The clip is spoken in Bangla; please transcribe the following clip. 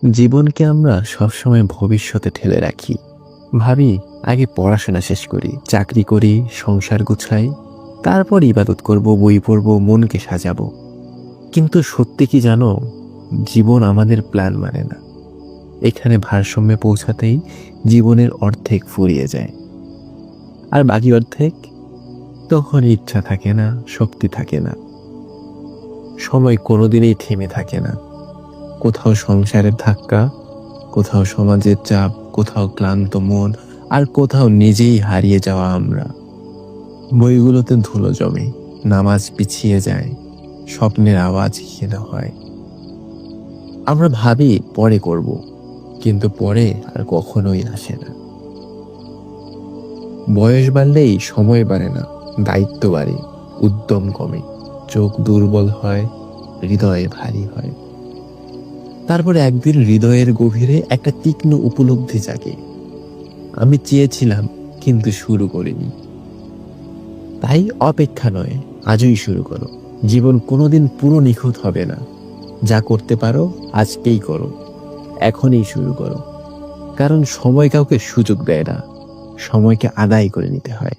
জীবনকে আমরা সবসময় ভবিষ্যতে ঠেলে রাখি। ভাবি আগে পড়াশোনা শেষ করি, চাকরি করি, সংসার গুছাই, তারপর ইবাদত করব, বই পড়ব, মনকে সাজাবো। কিন্তু সত্যি কি জানো, জীবন আমাদের প্ল্যান মানে না। এখানে ভারসাম্যে পৌঁছাতেই জীবনের অর্ধেক ফুরিয়ে যায়। আর বাকি অর্ধেক, তখন ইচ্ছা থাকে না, শক্তি থাকে না, সময় কোনোদিনই থেমে থাকে না। কোথাও সংসারের ধাক্কা, কোথাও সমাজের চাপ, কোথাও ক্লান্ত মন, আর কোথাও নিজেই হারিয়ে যাওয়া আমরা। বইগুলোতে ধুলো জমে, নামাজ পিছিয়ে যায়, স্বপ্নের আওয়াজ ক্ষীণ হয়। আমরা ভাবি পরে করব, কিন্তু পরে আর কখনোই আসে না। বয়স বাড়লেই সময় বাড়ে না, দায়িত্ব বাড়ে, উদ্যম কমে, চোখ দুর্বল হয়, হৃদয়ে ভারী হয়। তারপরে একদিন হৃদয়ের গভীরে একটা তীক্ষ্ণ উপলব্ধি জাগে, আমি চেয়েছিলাম কিন্তু শুরু করিনি। তাই অপেক্ষা নয়, আজই শুরু করো। জীবন কোনোদিন পুরো নিখুঁত হবে না। যা করতে পারো আজকেই করো, এখনই শুরু করো। কারণ সময় কাউকে সুযোগ দেয় না, সময়কে আদায় করে নিতে হয়।